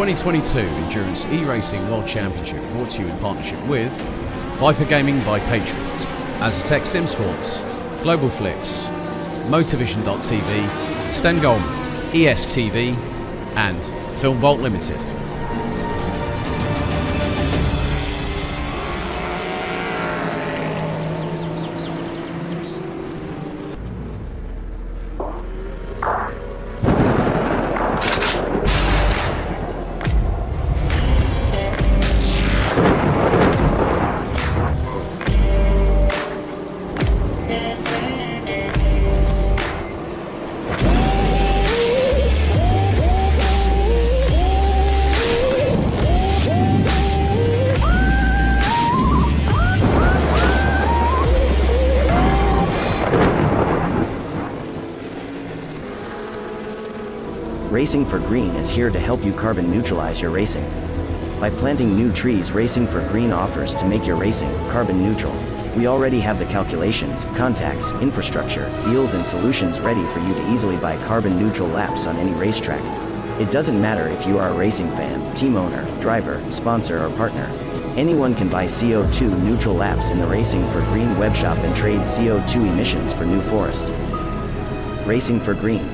2022 Endurance E-Racing World Championship brought to you in partnership with Viper Gaming by Patriot, Aztec Sim Sports, Global Flix, Motorvision.tv, Stengolm, ESTV and Film Vault Limited. Racing for Green is here to help you carbon neutralize your racing. By planting new trees, Racing for Green offers to make your racing carbon neutral. We already have the calculations, contacts, infrastructure, deals and solutions ready for you to easily buy carbon neutral laps on any racetrack. It doesn't matter if you are a racing fan, team owner, driver, sponsor or partner. Anyone can buy CO2 neutral laps in the Racing for Green webshop and trade CO2 emissions for New Forest. Racing for Green.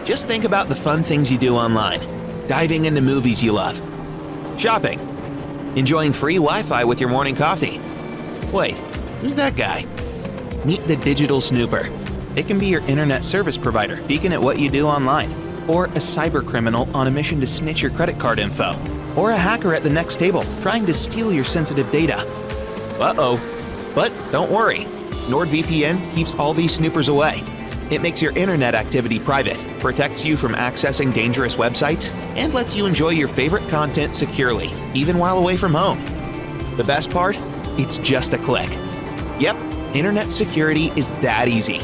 Just think about the fun things you do online. Diving into movies you love. Shopping. Enjoying free Wi-Fi with your morning coffee. Wait, who's that guy? Meet the Digital Snooper. It can be your internet service provider peeking at what you do online, or a cyber criminal on a mission to snitch your credit card info, or a hacker at the next table trying to steal your sensitive data. Uh-oh. But don't worry. NordVPN keeps all these snoopers away. It makes your internet activity private, protects you from accessing dangerous websites, and lets you enjoy your favorite content securely, even while away from home. The best part? It's just a click. Yep, internet security is that easy.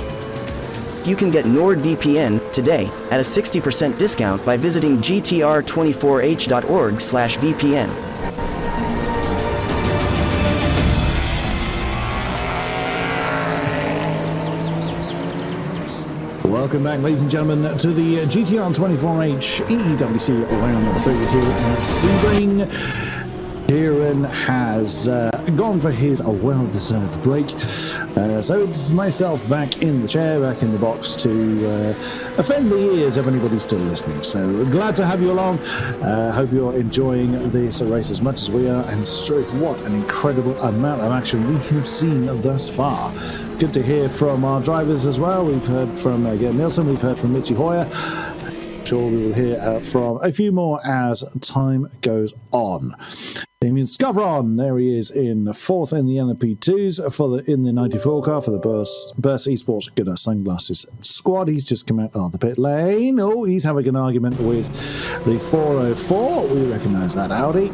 You can get NordVPN today at a 60% discount by visiting gtr24h.org/VPN. Welcome back, ladies and gentlemen, to the GTR 24H EEWC round number 3 here at Sebring. Kieran has gone for his well-deserved break, so it's myself back in the chair, back in the box to offend the ears of anybody still listening. So glad to have you along. Hope you're enjoying this race as much as we are. And Struth, what an incredible amount of action we have seen thus far. Good to hear from our drivers as well. We've heard from Gerd Nielsen, we've heard from Mitzi Hoyer. I'm sure we will hear from a few more as time goes on. Damien Scavron, there he is in 4th in the LMP2s in the 94 car for the Burst eSports Good Sunglasses squad. He's just come out of the pit lane. Oh, he's having an argument with the 404. We recognise that Audi.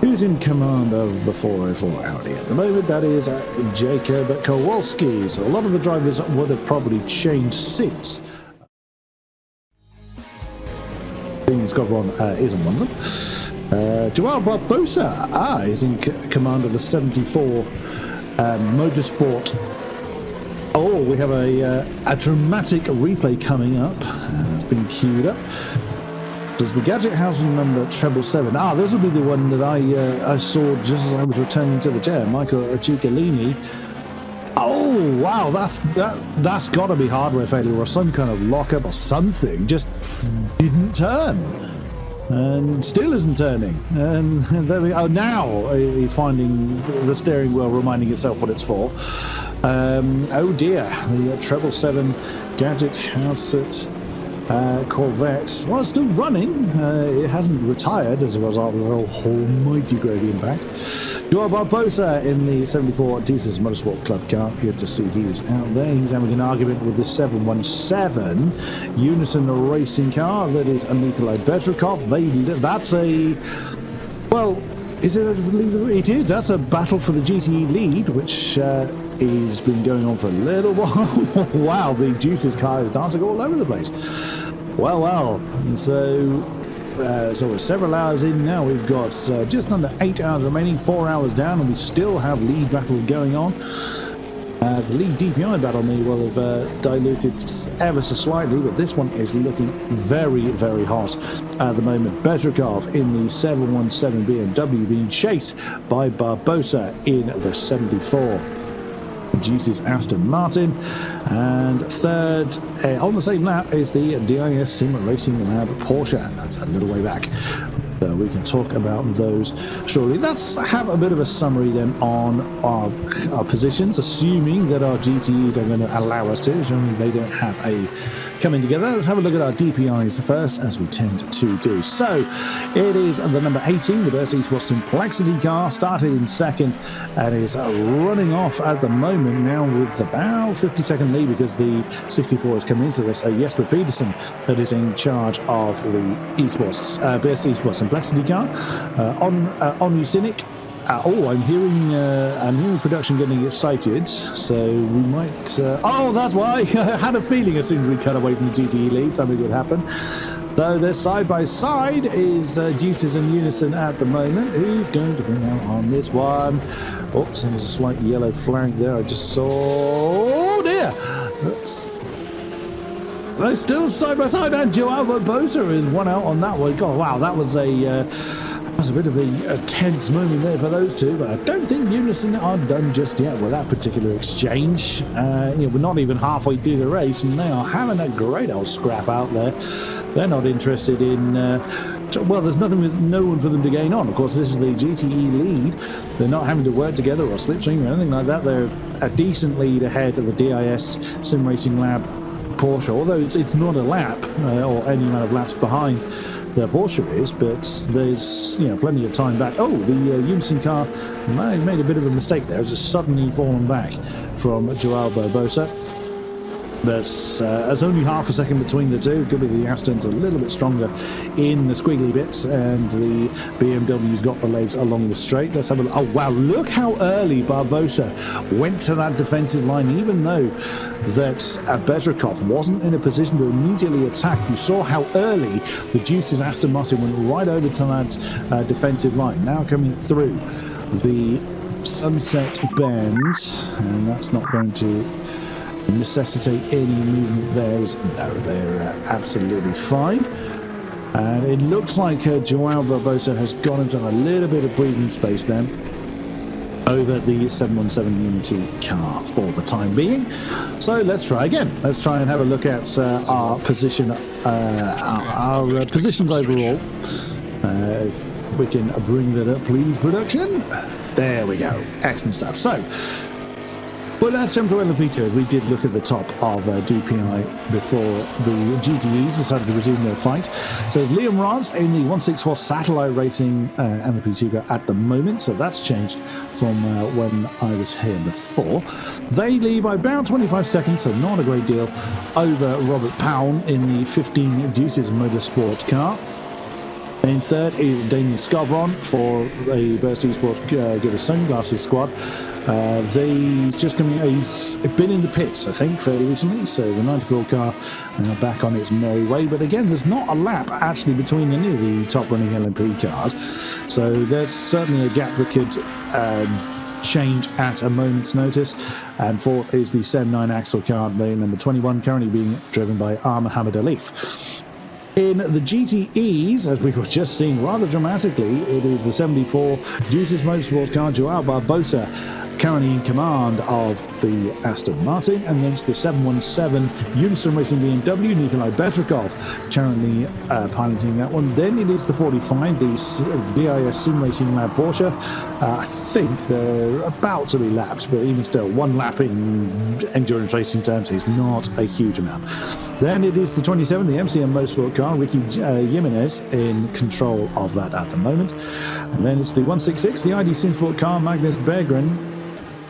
Who's in command of the 404 Audi at the moment? That is Jakub Kowalski. So a lot of the drivers would have probably changed since. Damien Scavron isn't one of them. Joao Barbosa is in command of the 74 Motorsport. Oh, we have a dramatic replay coming up. It's been queued up. Does the Gadgethausen number 777? This will be the one that I saw just as I was returning to the chair. Michael Ciccolini. Oh wow, that's got to be hardware failure or some kind of lockup or something. Just didn't turn, and still isn't turning. And there we go. Now he's finding the steering wheel reminding itself what it's for. Oh dear, the 777 Gadget Hasset Corvette, well, it's still running. It hasn't retired as a result of the almighty gradient impact. Joao Barbosa in the 74 Deuces Motorsport Club car. Good to see he is out there. He's having an argument with the 717 Unison Racing car. That is a Nikolay Bezrukov. That's a... Well, is it? I believe it is. That's a battle for the GTE lead, which has been going on for a little while. Wow, the Deuces car is dancing all over the place. Well. So we're several hours in now. We've got just under 8 hours remaining, 4 hours down, and we still have lead battles going on. The lead DPI battle may well have diluted ever so slightly, but this one is looking very, very hot at the moment. Bezrukov in the 717 BMW being chased by Barbosa in the 74. Deuces Aston Martin, and third on the same lap is the DIS Sim Racing Lab Porsche, and that's a little way back. So we can talk about those shortly. Let's have a bit of a summary then on our positions, assuming that our GTEs are going to allow us to, assuming they don't have a coming together. Let's have a look at our DPIs first, as we tend to do. So it is the number 18, the Burst eSports Simplexity car, started in second and is running off at the moment now with about 50-second lead because the 64 has come in. So that's Jesper Pedersen that is in charge of the eSports Burst eSports Simplexity car. On Henri Sinik. I'm hearing production getting excited, so we might... that's why! I had a feeling as soon as we cut away from the GTE lead, something would happen. So they're side by side is Deuces and Unison at the moment. Who's going to bring out on this one? Oops, there's a slight yellow flag there. I just saw... Oh dear! They're still side by side, and Joao Barbosa is one out on that one. God, wow, that was a bit of a tense moment there for those two, but I don't think Unison are done just yet with that particular exchange. We're not even halfway through the race, and they are having a great old scrap out there. They're not interested in... there's no one for them to gain on. Of course, this is the GTE lead. They're not having to work together or slipstream or anything like that. They're a decent lead ahead of the DIS Sim Racing Lab Porsche, although it's not a lap or any amount of laps behind the Porsche is, but there's plenty of time back. The Unison car made a bit of a mistake there. It's just suddenly fallen back from Joao Barbosa. There's only half a second between the two. Could be the Aston's a little bit stronger in the squiggly bits, and the BMW's got the legs along the straight. Let's have a look. Oh wow, look how early Barbosa went to that defensive line, even though that Bezrukov wasn't in a position to immediately attack. You saw how early the Deuces Aston Martin went right over to that defensive line. Now coming through the sunset bend, and that's not going to necessitate any movement there. No, they're absolutely fine. And it looks like Joao Barbosa has gone into a little bit of breathing space then over the 717 Unity car for the time being. So let's try again. Let's try and have a look at our position, our positions overall. If we can bring that up, please, production. There we go. Excellent stuff. So, well, let's jump to LMP2 as we did look at the top of DPI before the GTEs decided to resume their fight. So Liam Rance in the 164 Satellite Racing LMP2 car at the moment, so that's changed from when I was here before. They lead by about 25 seconds, so not a great deal, over Robert Paun in the 15 Deuces Motorsport car. In third is Damien Scavron for the Burst eSports Get a Sunglasses squad. He's been in the pits, I think, fairly recently, so the 94 car now back on its merry way. But again, there's not a lap actually between any of the top running LMP cars, so there's certainly a gap that could change at a moment's notice. And fourth is the 79 Axel car, the number 21, currently being driven by Mohammed Alif. In the GTEs, as we were just seeing rather dramatically, it is the 74 Deuces Motorsport car, Joao Barbosa, currently in command of the Aston Martin, and then it's the 717 Unison Racing BMW, Nikolay Bezrukov, currently piloting that one. Then it is the 45, the DIS Sim Racing Lab Porsche. I think they're about to be lapped, but even still, one lap in endurance racing terms is not a huge amount. Then it is the 27, the MCM Motorsport car, Ricky Jimenez in control of that at the moment. And then it's the 166, the ID Simsport car, Magnus Berggren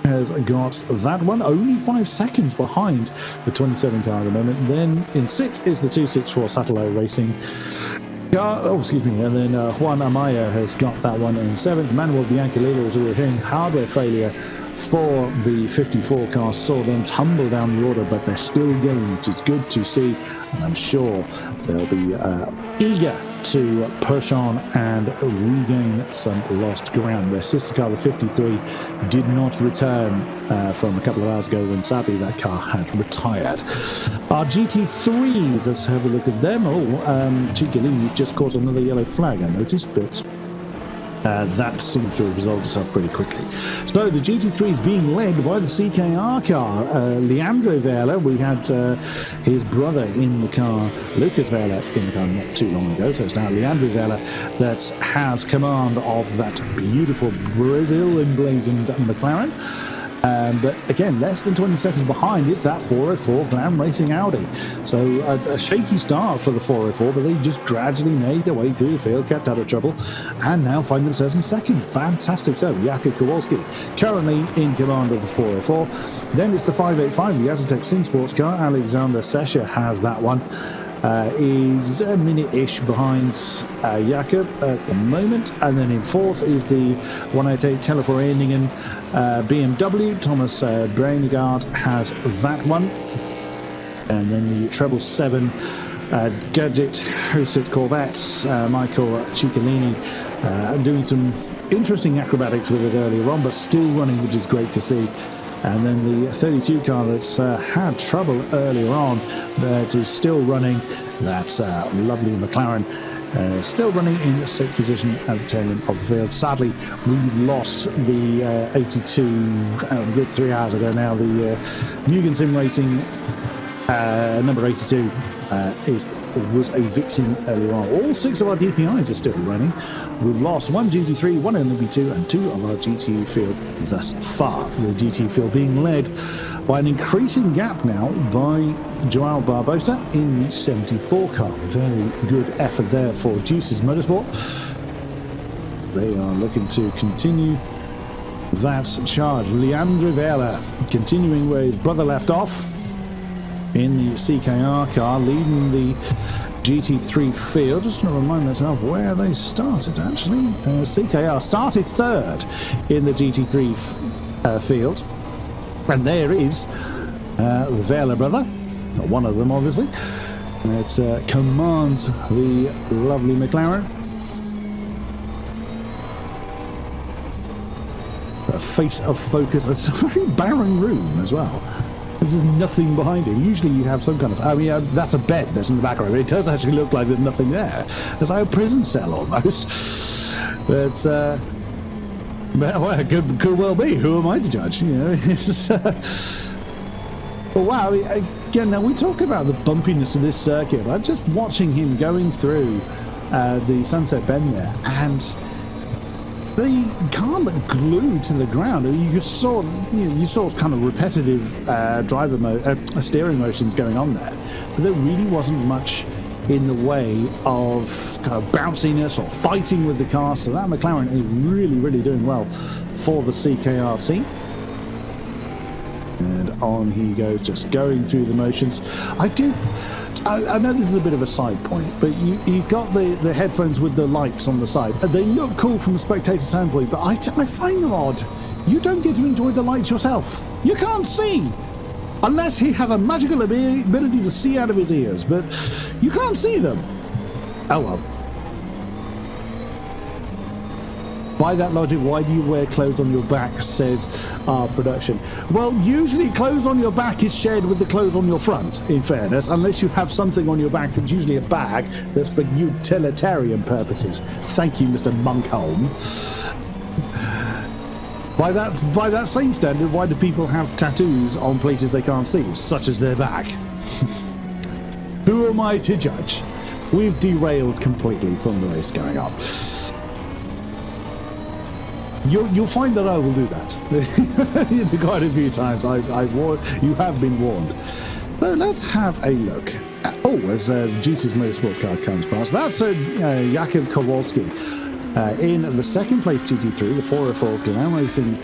has got that one, only 5 seconds behind the 27 car at the moment. Then in 6th is the 264 Satellite Racing car, and then Juan Amaya has got that one in 7th. Manuel Biancalillo, as we were hearing, hardware failure for the 54 car saw them tumble down the order, but they're still going, which is good to see, and I'm sure they'll be eager to push on and regain some lost ground. Their sister car, the 53, did not return from a couple of hours ago when sadly that car had retired. Our GT3s, let's have a look at them. Ciccolini's just caught another yellow flag, I noticed, but that seems to have resolved itself pretty quickly. So the GT3 is being led by the CKR car. Leandro Werle, we had his brother in the car, Lucas Werle, in the car not too long ago. So it's now Leandro Werle that has command of that beautiful Brazil emblazoned McLaren. But again, less than 20 seconds behind is that 404 GlamRacing Audi. So a shaky start for the 404, but they just gradually made their way through the field, kept out of trouble, and now find themselves in second. Fantastic. So Jakub Kowalski currently in command of the 404. Then it's the 585, the Azatec Sim Sports car. Alexander Sesha has that one. Is a minute-ish behind Jakub at the moment. And then in 4th is the 188 Teleforeningen BMW. Thomas Brainegard has that one. And then the 777 Gadget Hosted Corvettes, Michael Ciccolini doing some interesting acrobatics with it earlier on, but still running, which is great to see. And then the 32 car that's had trouble earlier on, but is still running. That's lovely McLaren, still running in 6th position at the tail end of the field. Sadly, we lost the 82, good 3 hours ago now. The Mugen Sim Racing number 82 was a victim earlier on. All 6 of our DPIs are still running. We've lost 1 GT3, 1 LMP2, and 2 of our GT field thus far. The GT field being led by an increasing gap now by Joao Barbosa in the 74 car. Very good effort there for Deuces Motorsport. They are looking to continue that charge. Leandro Werle continuing where his brother left off in the CKR car, leading the GT3 field. Just going to remind myself where they started, actually. CKR started 3rd in the GT3 field. And there is the Werle brother, one of them, obviously. It commands the lovely McLaren. A face of focus. It's a very barren room as well. There's nothing behind it. Usually you have some kind of... that's a bed that's in the background. It does actually look like there's nothing there. It's like a prison cell almost. But, well, it could well be. Who am I to judge? You know, it's just... But wow, again, now we talk about the bumpiness of this circuit. I'm just watching him going through the Sunset Bend there, and... the car looked glued to the ground. You saw kind of repetitive steering motions going on there, but there really wasn't much in the way of kind of bounciness or fighting with the car. So that McLaren is really, really doing well for the CKR team. And on he goes, just going through the motions. I know this is a bit of a side point, but he's got the headphones with the lights on the side. They look cool from a spectator standpoint, but I find them odd. You don't get to enjoy the lights yourself. You can't see. Unless he has a magical ability to see out of his ears, but you can't see them. Oh well. By that logic, why do you wear clothes on your back, says our production. Well, usually clothes on your back is shared with the clothes on your front, in fairness, unless you have something on your back that's usually a bag that's for utilitarian purposes. Thank you, Mr. Monkholm. By that same standard, why do people have tattoos on places they can't see, such as their back? Who am I to judge? We've derailed completely from the race going on. You'll find that I will do that. Quite a few times. You have been warned. So let's have a look. As Deuces Motorsport car comes past, that's Jakub Kowalski in the second place GT3, the 404 GlamRacing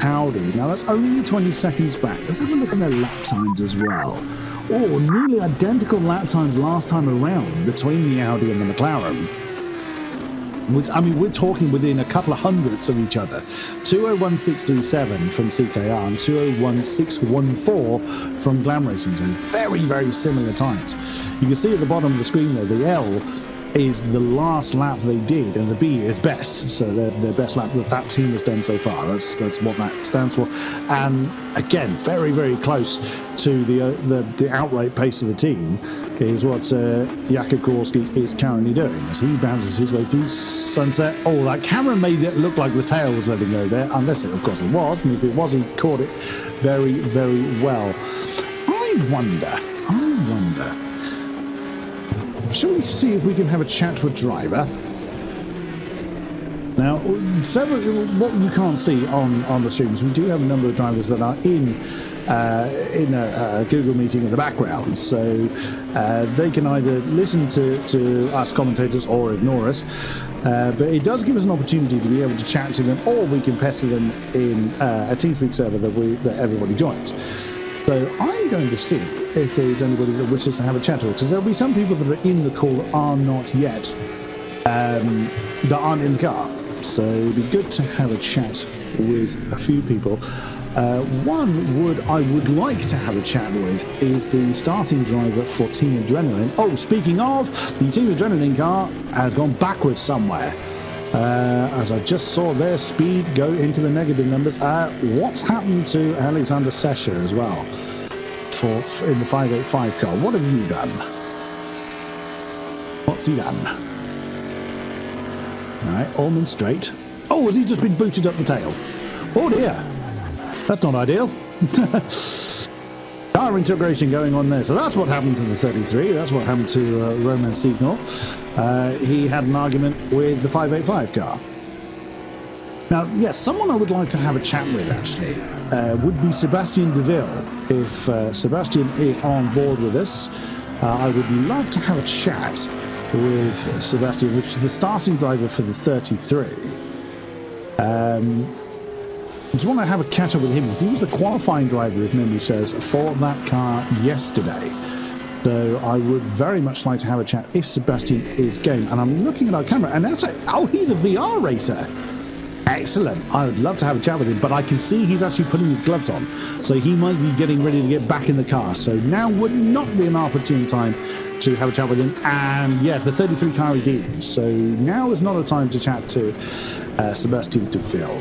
Audi. Now that's only 20 seconds back. Let's have a look at their lap times as well. Nearly identical lap times last time around between the Audi and the McLaren. We're talking within a couple of hundredths of each other. 201.637 from CKR and 201.614 from GlamRacing. So very, very similar times. You can see at the bottom of the screen there, the L is the last lap they did, and the B is best. So their best lap that team has done so far. That's what that stands for. And again, very, very close to the outright pace of the team is what Jakub Kowalski is currently doing as he bounces his way through sunset. That camera made it look like the tail was letting go there, unless of course it was, and if it was, he caught it very, very well. I wonder, shall we see if we can have a chat to a driver? Now, what you can't see on the streams, we do have a number of drivers that are in a Google meeting in the background, so they can either listen to us commentators or ignore us, but it does give us an opportunity to be able to chat to them, or we can pester them in a TeamSpeak server that everybody joins. So I'm going to see if there is anybody that wishes to have a chat to us, because there'll be some people that are in the call that are not yet, that aren't in the car. So it'd be good to have a chat with a few people. One I would like to have a chat with is the starting driver for Team Adrenaline. Speaking of, the Team Adrenaline car has gone backwards somewhere. As I just saw their speed go into the negative numbers. What's happened to Alexander Sesha as well in the 585 car? What have you done? What's he done? Alright, Allman straight. Has he just been booted up the tail? Oh dear. That's not ideal. Car integration going on there. So that's what happened to the 33. That's what happened to Roman Signal. He had an argument with the 585 car. Now, yes, someone I would like to have a chat with, actually, would be Sebastian Deville. If Sebastian is on board with us, I would love to have a chat with Sebastian, which is the starting driver for the 33. I just want to have a catch up with him because he was the qualifying driver, if memory serves, for that car yesterday. So I would very much like to have a chat if Sebastian is game. And I'm looking at our camera, and that's he's a VR racer. Excellent. I would love to have a chat with him, but I can see he's actually putting his gloves on, so he might be getting ready to get back in the car. So now would not be an opportune time to have a chat with him. And yeah, the 33 car is in, so now is not a time to chat to Sebastian Deville.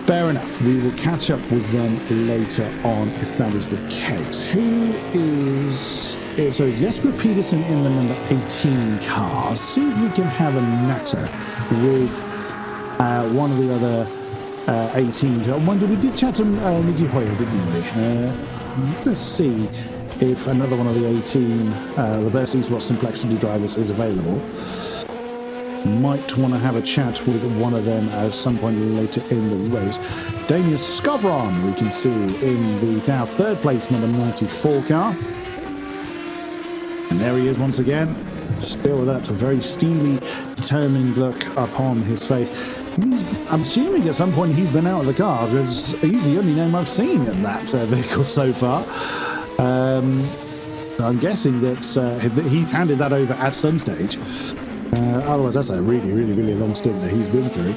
Fair enough. We will catch up with them later on if that is the case. Who is... So Jesper Pedersen in the number 18 car. See if we can have a natter with one of the other 18. I wonder, we did chat to Niji Hoyer, didn't we? Let's see if another one of the 18, the best eSports Simplexity drivers, is available. Might want to have a chat with one of them at some point later in the race. Daniel Skovron, we can see in the now third place number 94 car. And there he is once again. Still with that very steely, determined look upon his face. I'm assuming at some point he's been out of the car because he's the only name I've seen in that vehicle so far. I'm guessing that he handed that over at some stage. Otherwise, that's a really, really, really long stint that he's been through.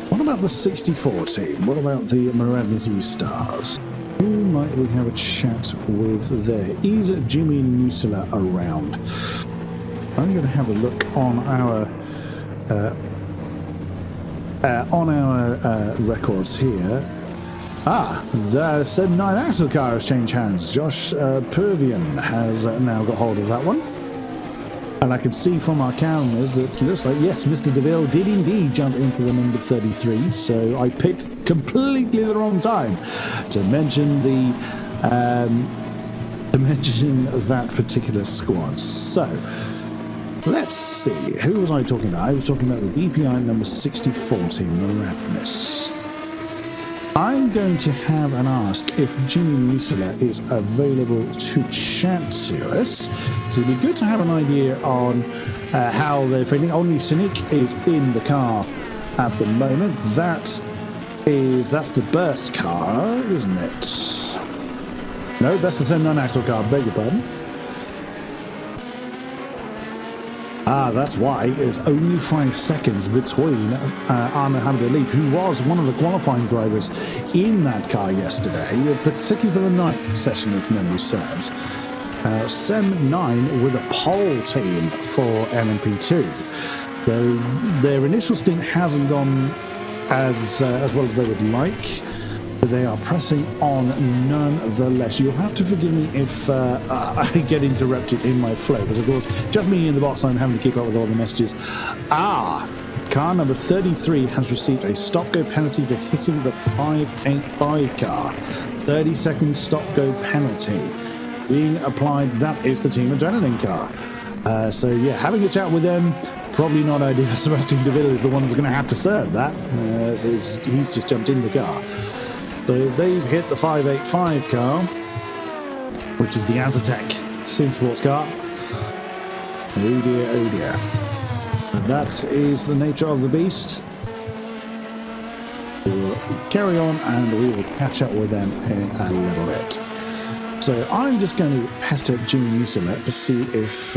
What about the 64 team? What about the Moradness eStars? Who might we have a chat with there? Is Jimmy Nusela around? I'm going to have a look on our records here. The 79 axle car has changed hands. Josh Pervian has now got hold of that one. And I can see from our cameras that it looks like, yes, Mr. DeVille did indeed jump into the number 33. So I picked completely the wrong time to mention that particular squad. So let's see. Who was I talking about? I was talking about the BPI number 64 team, Moradness. I'm going to have an ask if Jimmy Musela is available to chat to us. So it'd be good to have an idea on how they're feeling. Henri Sinik is in the car at the moment. That's the burst car, isn't it? No, that's the same non-axle car. Beg your pardon. That's why there's only 5 seconds between Mohamed Alif, who was one of the qualifying drivers in that car yesterday, particularly for the night session, if memory serves. Sem 9 with a pole team for LMP2. Though their initial stint hasn't gone as well as they would like, but they are pressing on nonetheless. You'll have to forgive me if I get interrupted in my flow, because of course, just me in the box, I'm having to keep up with all the messages. Car number 33 has received a stop-go penalty for hitting the 585 car. 30-second stop-go penalty being applied. That is the Team Adrenaline car. So yeah, having a chat with them, probably not ideal. Sebastian DeVille is the one who's going to have to serve that. He's just jumped in the car. So they've hit the 585 car, which is the Azatec SimSports car. Oh dear, oh dear. And that is the nature of the beast. We'll carry on and we will catch up with them in a little bit. So I'm just going to pester Jimmy Musela to see if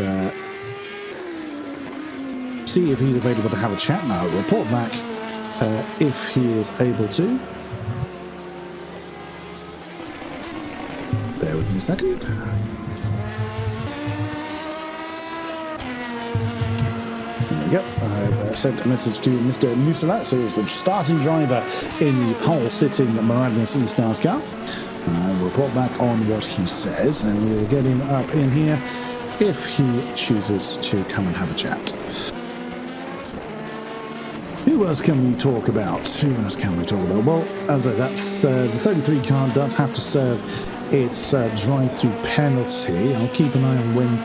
he's available to have a chat now. Report back if he is able to. Bear with me a second. There we go. I've sent a message to Mr. Musela, so he's the starting driver in the pole-sitting Moradness eStars car. I'll report back on what he says, and we'll get him up in here if he chooses to come and have a chat. Who else can we talk about? Well, as I said, the 33 car does have to serve its drive-through penalty. I'll keep an eye on when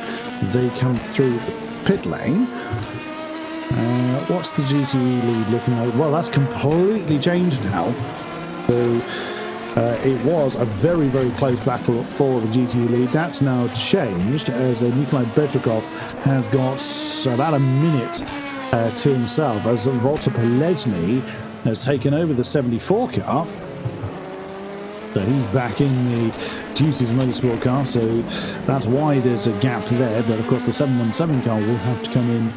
they come through the pit lane. What's the GTE lead looking like? Well, that's completely changed now. So it was a very, very close battle for the GTE lead. That's now changed as Nikolay Bezrukov has got about a minute to himself as Walter Pelesny has taken over the 74 car. So he's back in the Deuces Motorsport car, so that's why there's a gap there. But of course the 717 car will have to come in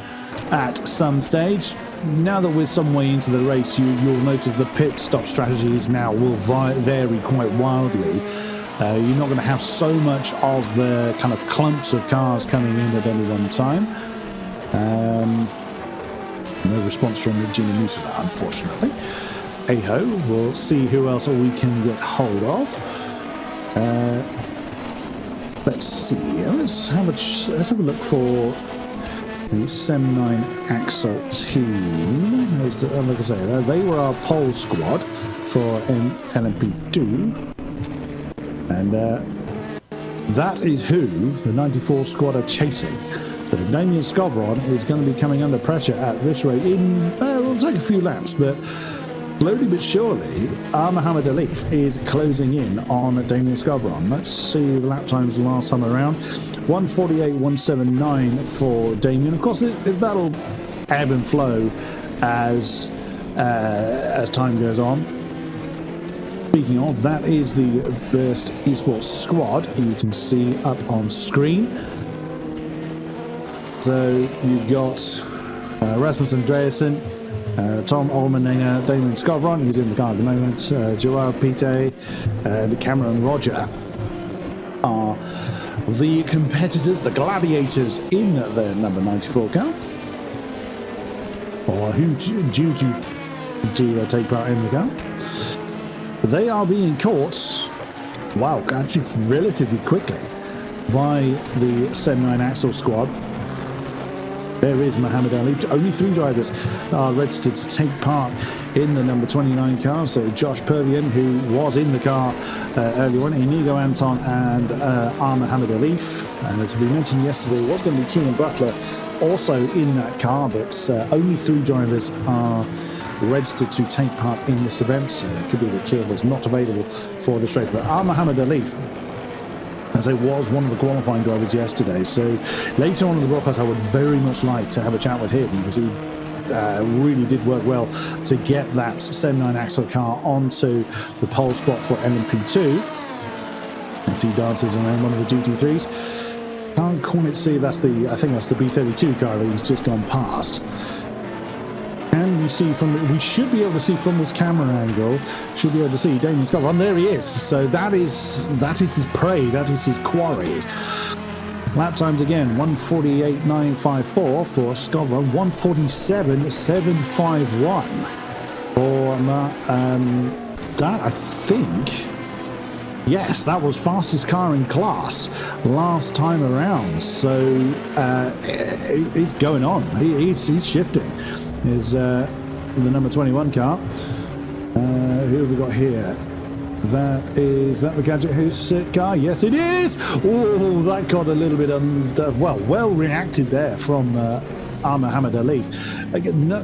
at some stage. Now that we're some way into the race, you'll notice the pit stop strategies now will vary quite wildly. You're not going to have so much of the kind of clumps of cars coming in at any one time. No response from Jimmy Musela, unfortunately. Hey-ho, we'll see who else we can get hold of. Let's see. Let's have a look for the Sem 9 Axel team. Like I say, they were our pole squad for LMP2. And that is who the 94 squad are chasing. So Damien Skowron is going to be coming under pressure at this rate. It'll take a few laps, but slowly but surely, Mohamed Alif is closing in on Damien Skowron. Let's see the lap times last time around. 148.179 for Damien. Of course, that'll ebb and flow as time goes on. Speaking of, that is the Burst Esports squad you can see up on screen. So you've got Rasmus Andreasen, Tom Olmeninger, Damien Skowron, who's in the car at the moment, Joao Pite, and Cameron Roger are the competitors, the gladiators in the number 94 car, or who due to take part in the car. They are being caught, wow, actually relatively quickly, by the Sem 9 Axel squad. There is Muhammad Ali. Only 3 drivers are registered to take part in the number 29 car. So Josh Pervian, who was in the car earlier on, Inigo Anton and Muhammad Alif. And as we mentioned yesterday, it was going to be Keelan Butler also in that car, but only 3 drivers are registered to take part in this event. So it could be that Keelan was not available for this race. But Muhammad Alif, as I was one of the qualifying drivers yesterday. So later on in the broadcast, I would very much like to have a chat with him, because he really did work well to get that 7.9 axle car onto the pole spot for LMP2. And he dances around one of the GT3s. Can't quite see, I think that's the B32 car that he's just gone past. And we see we should be able to see from this camera angle, should be able to see Damien Scott. And there he is. So that is his prey, that is his quarry. Lap times again, 1:48.954 for Scotland, 1:47.751 for that, I think. Yes, that was fastest car in class last time around. So he's going on. He's shifting. Is the number 21 car. Who have we got here? Is that the Gadget House car? Yes, it is! Oh, that got a little bit well reacted there from Muhammad Ali. Again, no,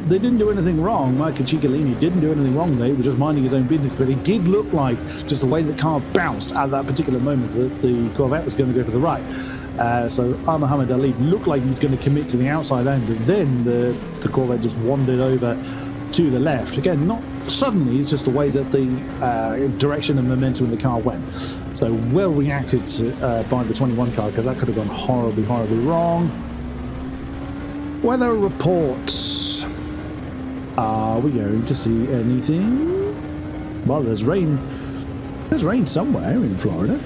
they didn't do anything wrong. Michael Ciccolini didn't do anything wrong there. He was just minding his own business, but it did look like, just the way the car bounced at that particular moment, that the Corvette was going to go to the right. So Muhammad Ali looked like he was going to commit to the outside end, but then the Corvette just wandered over to the left. Again, not suddenly, it's just the way that the direction and momentum of the car went. So well reacted by the 21 car, because that could have gone horribly, horribly wrong. Weather reports. Are we going to see anything? Well, there's rain. There's rain somewhere in Florida.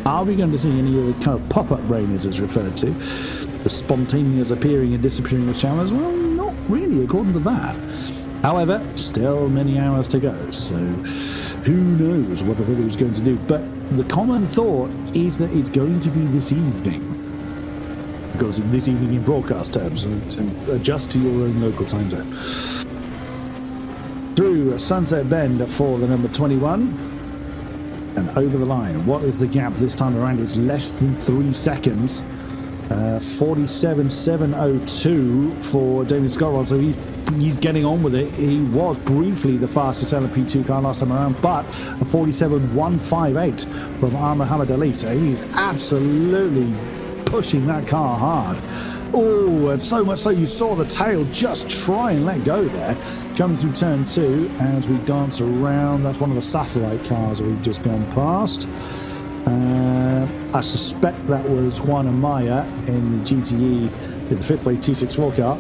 Are we going to see any of the kind of pop-up rain, as it's referred to? The spontaneous appearing and disappearing of showers? Well, not really, according to that. However, still many hours to go, so who knows what the weather is going to do. But the common thought is that it's going to be this evening. Because this evening in broadcast terms, and adjust to your own local time zone. Through Sunset Bend for the number 21. And over the line. What is the gap this time around? It's less than 3 seconds. 47.702 for Damien Scott. So he's getting on with it. He was briefly the fastest LMP2 car last time around, but a 47.158 from Muhammad Ali. So he's absolutely pushing that car hard. Oh, and so much so you saw the tail just try and let go there. Coming through turn 2 as we dance around. That's one of the satellite cars we've just gone past. I suspect that was Juan Amaya in the GTE, in the 5th place 264 car.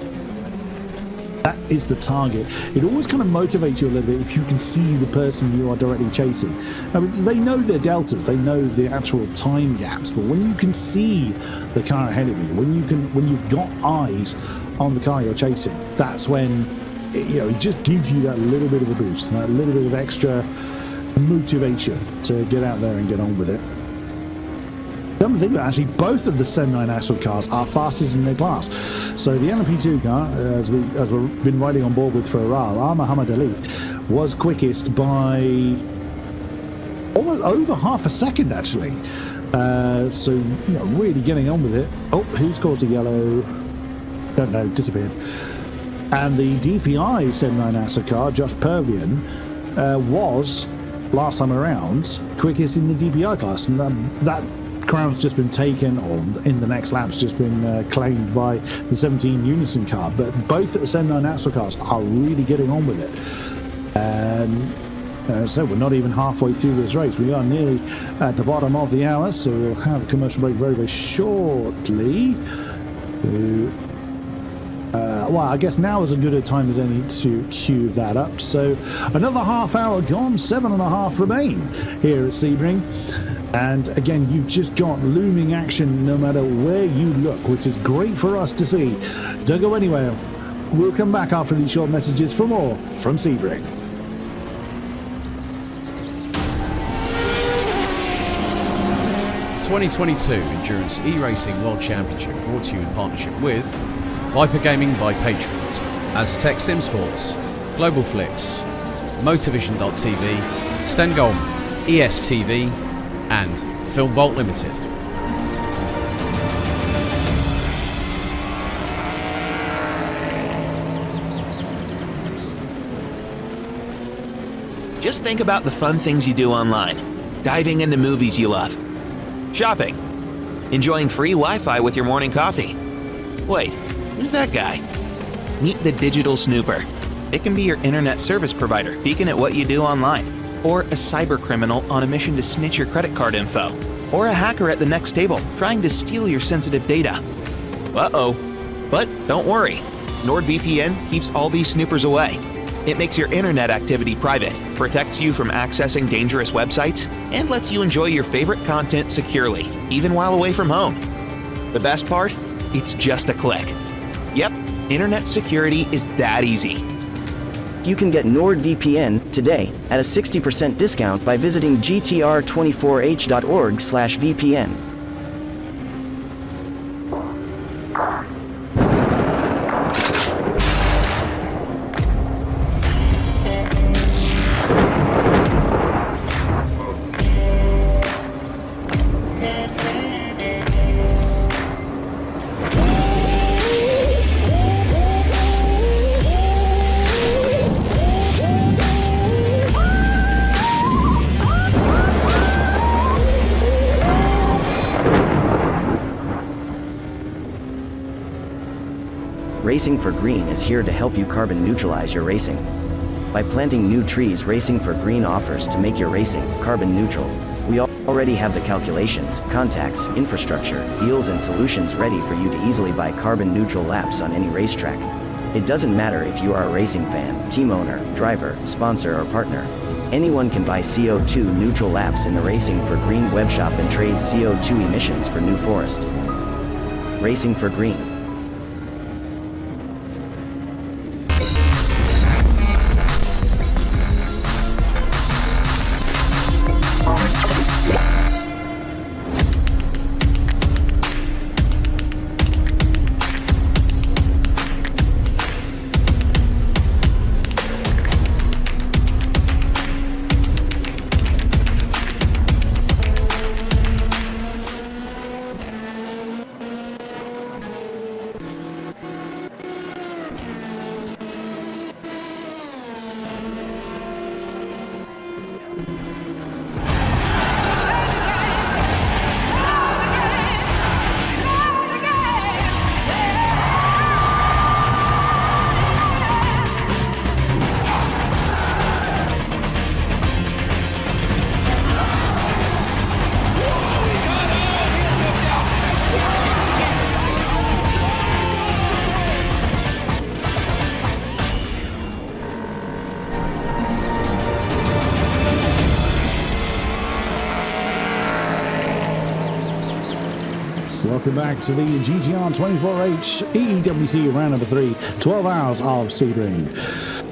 That is the target. It always kind of motivates you a little bit if you can see the person you are directly chasing. I mean, they know their deltas, they know the actual time gaps, but when you can see the car ahead of you, when you've got eyes on the car you're chasing, that's when it just gives you that little bit of a boost, that little bit of extra motivation to get out there and get on with it. Come to think of it, actually, both of the 7.9 axle cars are fastest in their class. So the LMP2 car, as we've been riding on board with for a while, Muhammad Ali was quickest by almost over half a second, actually. So really getting on with it. Oh, who's caused a yellow? Don't know, disappeared. And the DPI 7.9 axle car, Josh Pervian, was last time around quickest in the DPI class, and that crown's just been taken, or in the next lap's just been claimed by the 17 Unison car. But both the 7.9 axle cars are really getting on with it. And so we're not even halfway through this race. We are nearly at the bottom of the hour, so we'll have a commercial break very, very shortly. Well, I guess now is as good a time as any to cue that up. So another half hour gone, 7.5 remain here at Sebring. And again, you've just got looming action no matter where you look, which is great for us to see. Don't go anywhere. We'll come back after these short messages for more from Sebring. 2022 Endurance E-Racing World Championship brought to you in partnership with Viper Gaming by Patriot, Aztec Sim Sports, Global Flix, Motorvision.tv, Stengolm, ESTV, and Film Vault Limited. Just think about the fun things you do online. Diving into movies you love. Shopping. Enjoying free Wi-Fi with your morning coffee. Wait, who's that guy? Meet the Digital Snooper. It can be your internet service provider peeking at what you do online, or a cyber criminal on a mission to snitch your credit card info, or a hacker at the next table trying to steal your sensitive data. Uh-oh. But don't worry. NordVPN keeps all these snoopers away. It makes your internet activity private, protects you from accessing dangerous websites, and lets you enjoy your favorite content securely, even while away from home. The best part? It's just a click. Yep, internet security is that easy. You can get NordVPN today at a 60% discount by visiting gtr24h.org/VPN. Racing for Green is here to help you carbon neutralize your racing. By planting new trees, Racing for Green offers to make your racing carbon neutral. We already have the calculations, contacts, infrastructure, deals and solutions ready for you to easily buy carbon neutral laps on any racetrack. It doesn't matter if you are a racing fan, team owner, driver, sponsor or partner. Anyone can buy CO2 neutral laps in the Racing for Green webshop and trade CO2 emissions for New Forest. Racing for Green. Welcome back to the GTR 24H EEWC round number 3, 12 hours of Sebring.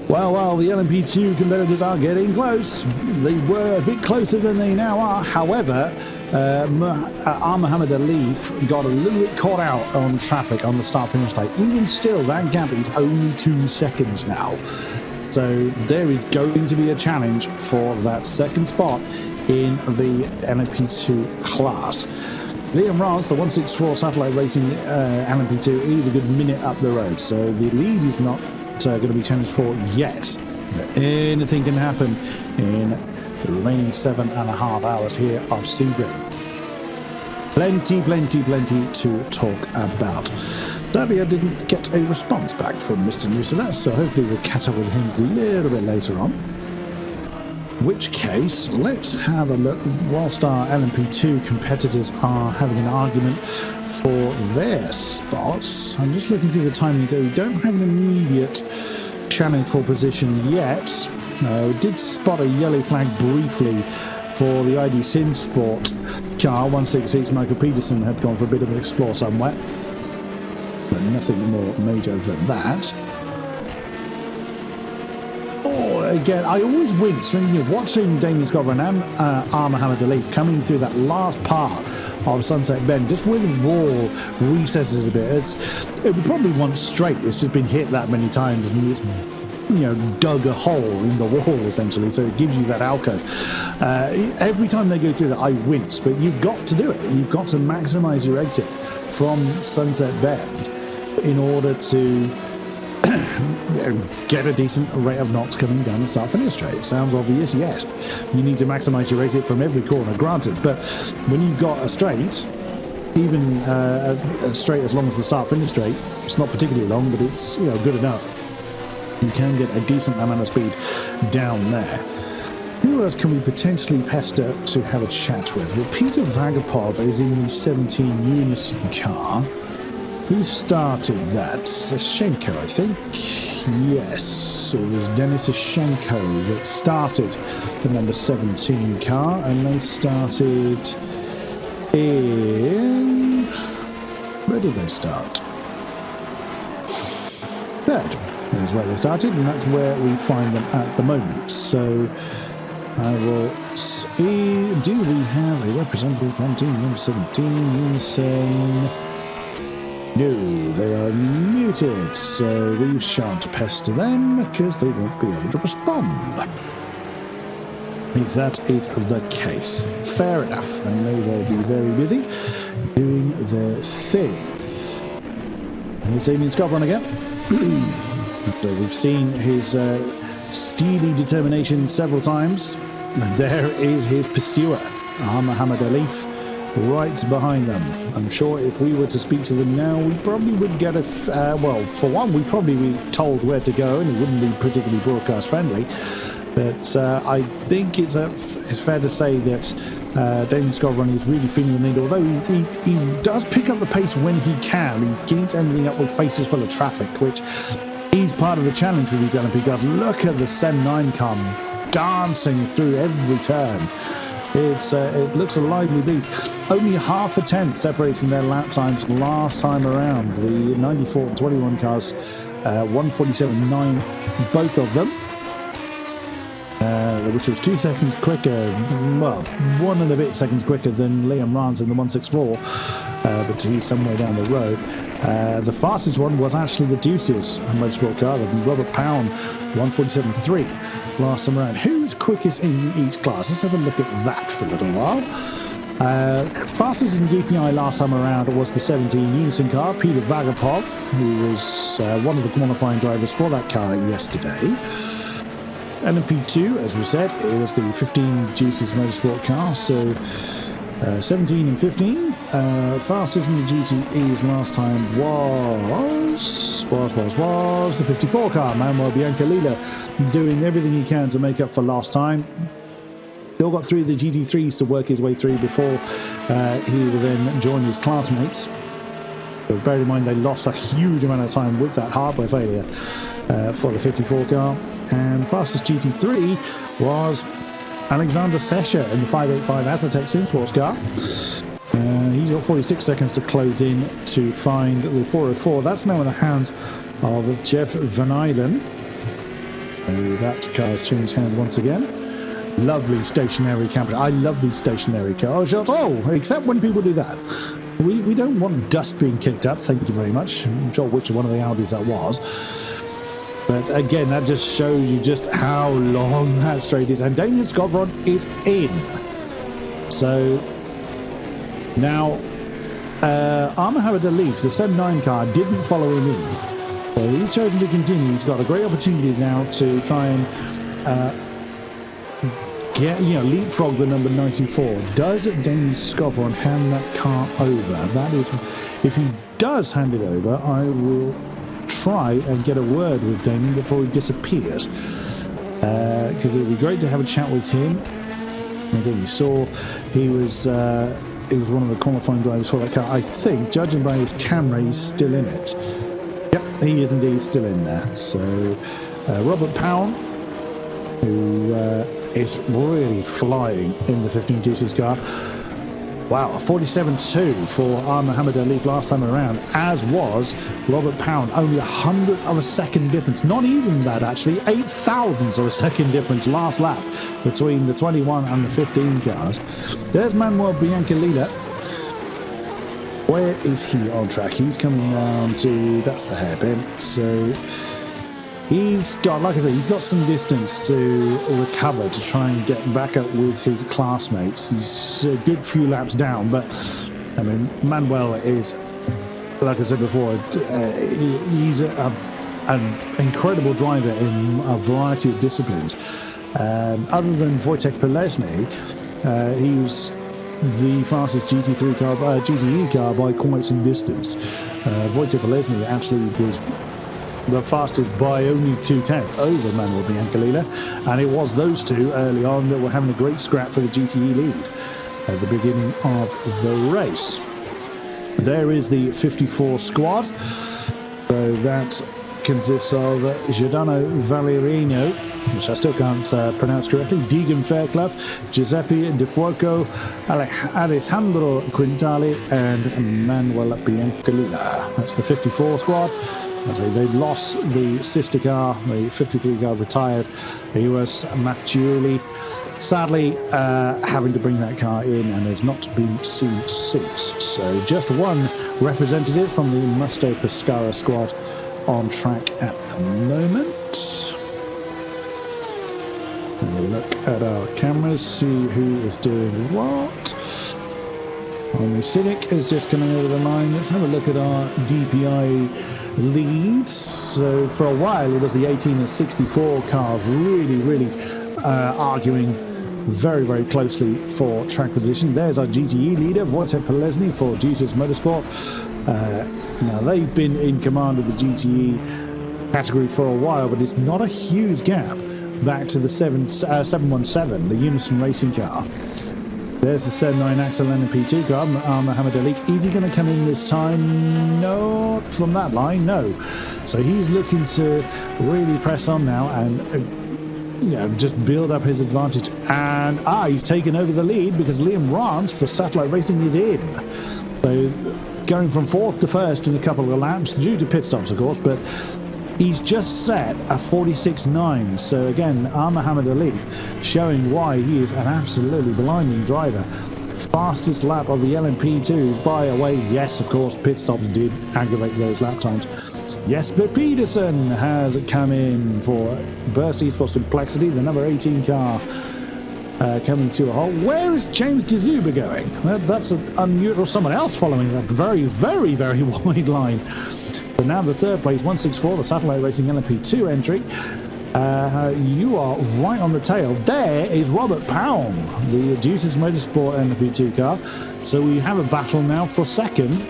Well, the LMP2 competitors are getting close. They were a bit closer than they now are. However, Mohamed Alif got a little bit caught out on traffic on the start-finish day. Even still, that gap is only 2 seconds now. So there is going to be a challenge for that second spot in the LMP2 class. Liam Rance, the 164 Satellite Racing LMP2, is a good minute up the road, so the lead is not going to be challenged for yet. But anything can happen in the remaining 7.5 hours here of Sebring. Plenty to talk about. Sadly, I didn't get a response back from Mr. Nikolay, so hopefully we'll catch up with him a little bit later on. In which case, let's have a look whilst our LMP2 competitors are having an argument for their spots. I'm just looking through the timings. We don't have an immediate challenge for position yet. We did spot a yellow flag briefly for the ID Sim Sport car. 166 Michael Pedersen had gone for a bit of an explore somewhere, but nothing more major than that. Again, I always wince when you're watching Damien Scott and Mohamed Alif coming through that last part of Sunset Bend, just where the wall recesses a bit. It was probably once straight. It's just been hit that many times, and it's dug a hole in the wall essentially, so it gives you that alcove. Every time they go through that, I wince, but you've got to do it. You've got to maximize your exit from Sunset Bend in order to get a decent rate of knots coming down the start-finish straight. Sounds obvious, yes. You need to maximize your exit from every corner, granted, but when you've got a straight, even a straight as long as the start-finish straight, it's not particularly long, but it's good enough. You can get a decent amount of speed down there. Who else can we potentially pester to have a chat with? Well, Peter Vagapov is in the 17 Unison car. Who started that? Sashenko, I think. Yes, it was Denis Sashenko that started the number 17 car, and they started in... Where did they start? Third is where they started, and that's where we find them at the moment. So I will see. Do we have a representative from team number 17? Unison? No, they are muted, so we shan't pester them because they won't be able to respond. If that is the case, fair enough. I know they'll be very busy doing their thing. Here's Damien Scovron again. So we've seen his steely determination several times. And there is his pursuer, Mohamed Alif, right behind them. I'm sure if we were to speak to them now, we probably would get for one, we'd probably be told where to go, and it wouldn't be particularly broadcast friendly. But I think it's fair to say that Damien Scovron is really feeling the need, although he does pick up the pace when he can. He keeps ending up with faces full of traffic, which is part of the challenge for these LMP cars. Look at the Sem 9 car dancing through every turn. It looks a lively beast. Only half a tenth separating their lap times last time around. The 94 and 21 cars, 1:47.9, both of them. Which was 2 seconds quicker, well, 1 and a bit seconds quicker than Liam Rance in the 164, but he's somewhere down the road. The fastest one was actually the Deuces Motorsport car, the Robert Paun 1:47.3 last time around. Who's quickest in each class? Let's have a look at that for a little while. Fastest in DPI last time around was the 17 Unison car, Peter Vagapov, who was one of the qualifying drivers for that car yesterday. LMP2, as we said, it was the 15 Deuces Motorsport car, so 17 and 15. Fastest in the GTEs last time was the 54 car, Manuel Biancalila, doing everything he can to make up for lost time. Still got through the GT3s to work his way through before he will then join his classmates. But bear in mind they lost a huge amount of time with that hardware failure for the 54 car. And fastest GT3 was Alexander Sesha in the 585 Azatec Simsports car. He's got 46 seconds to close in to find the 404. That's now in the hands of Jeff Van Eylen. That car has changed hands once again. Lovely stationary camera. I love these stationary cars. Oh, except when people do that. We don't want dust being kicked up. Thank you very much. I'm sure which one of the Audis that was. But again, that just shows you just how long that straight is. And Damien Scovron is in. So now, Mohamed Alif, the Sem 9 car, didn't follow him in. So he's chosen to continue. He's got a great opportunity now to try and leapfrog the number 94. Does Damien Scovron hand that car over? That is, if he does hand it over, I will try and get a word with Damien before he disappears, because it would be great to have a chat with him. I think you saw he was one of the qualifying drivers for that car. I think, judging by his camera, he's still in it. Yep, he is indeed still in there. So Robert Paun, who is really flying in the 15 Deuces car. Wow, a 47.2 for Mohamed Alif last time around, as was Robert Paun. Only 100th of a second difference. Not even that, actually. 0.008 of a second difference last lap between the 21 and the 15 cars. There's Manuel Biancalila, Where is he on track? He's coming around to, that's the hairpin. So he's got, like I said, he's got some distance to recover to try and get back up with his classmates. He's a good few laps down, but I mean, Manuel is, like I said before, he's an incredible driver in a variety of disciplines. Other than Wojtek Pelesny, he was the fastest GTE car by quite some distance. Wojtek Pelesny actually was the fastest by only 2/10 over Manuel Biancalila, and it was those two early on that were having a great scrap for the GTE lead at the beginning of the race. There is the 54 squad, so that consists of Giordano Valerino, which I still can't pronounce correctly, Deegan Fairclough, Giuseppe De Fuoco, Alessandro Quintali, and Manuel Biancalila. That's the 54 squad. I'd say they lost the sister car, the 53 car retired. He was Mattioli, sadly having to bring that car in and has not been seen since. So just one representative from the Musto Pescara squad on track at the moment. And we'll look at our cameras, see who is doing what. Henri Sinik is just coming over the line. Let's have a look at our DPI leads. So for a while it was the 18 and 64 cars really arguing very closely for track position. There's our GTE leader, Wojtek Pelesny for Deuces Motorsport. Now they've been in command of the GTE category for a while, but it's not a huge gap back to the 717, the Unison Racing car. There's the 79 Axel LMP2 car, Mohamed Alif. Is he going to come in this time? No, from that line, no. So he's looking to really press on now and just build up his advantage. And he's taken over the lead because Liam Rance for Satellite Racing is in. So going from 4th to 1st in a couple of laps, due to pit stops, of course, but he's just set a 46.9. So again, Mohamed Alif showing why he is an absolutely blinding driver. Fastest lap of the LMP2s by a way. Yes, of course, pit stops did aggravate those lap times. Jesper Pedersen has come in for Burst Esports Simplexity, the number 18 car. Coming to a halt. Where is James D'Souza going? That's an unusual. Someone else following that very wide line. But now the third place, 164, the Satellite Racing LMP2 entry. You are right on the tail. There is Robert Paun, the Deuces Motorsport LMP2 car. So we have a battle now for second,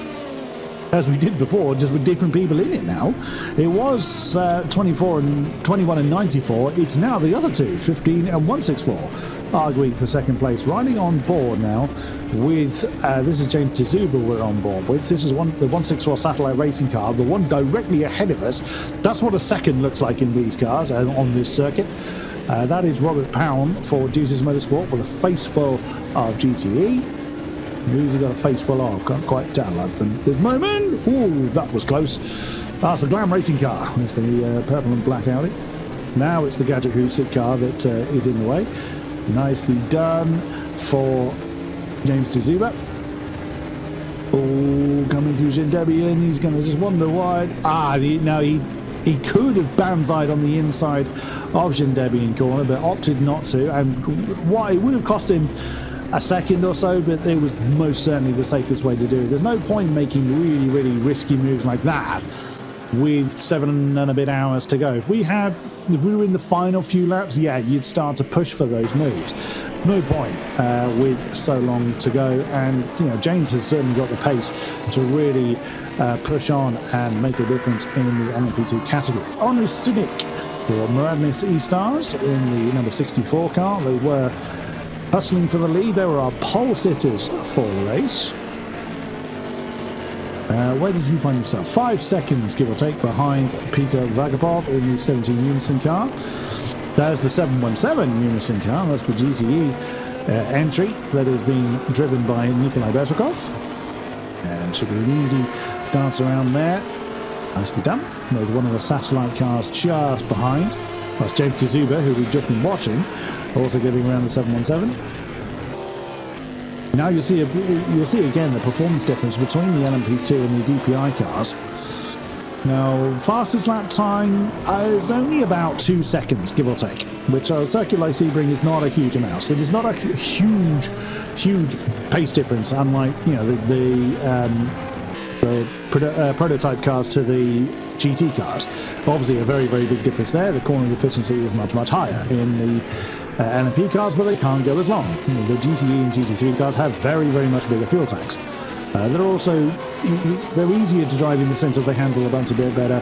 as we did before, just with different people in it now. It was 21 and 94. It's now the other two, 15 and 164, arguing for second place. Riding on board now with, this is James D'Souza we're on board with. This is the 164 Satellite Racing car, the one directly ahead of us. That's what a second looks like in these cars on this circuit. That is Robert Paun for Deuces Motorsport with a face full of GTE. Who's he got a face full of? Can't quite tell at this moment. Ooh, that was close. That's the GlamRacing car. It's the purple and black Audi. Now it's the Gadget Husic car that is in the way. Nicely done for James D'Souza. Oh, coming through Zendebian. He's going to just wander wide. He could have banzaied on the inside of Zendebian corner, but opted not to. And what it would have cost him a second or so, but it was most certainly the safest way to do it. There's no point making really risky moves like that with 7 and a bit hours to go. If we were in the final few laps, yeah, you'd start to push for those moves. No point with so long to go, and James has certainly got the pace to really push on and make a difference in the LMP2 category. Henri Sinik for Moradness eStars in the number 64 car. They were hustling for the lead. They were our pole sitters for the race. Where does he find himself? 5 seconds, give or take, behind Peter Vagapov in the 17 Unison car. There's the 717 Unison car. That's the GTE entry that is being driven by Nikolay Bezrukov. And should be an easy dance around there. Nicely done. With one of the satellite cars just behind. That's James D'Souza, who we've just been watching, also getting around the 717. Now you'll see again the performance difference between the LMP2 and the DPI cars. Now, fastest lap time is only about 2 seconds, give or take, which circuit like Sebring is not a huge amount. So there's not a huge pace difference, unlike the prototype cars to the GT cars. Obviously, a very big difference there. The cornering efficiency is much higher in the LMP cars, but they can't go as long. The GTE and GT3 cars have very much bigger fuel tanks. They're easier to drive in the sense that they handle a bunch a bit better.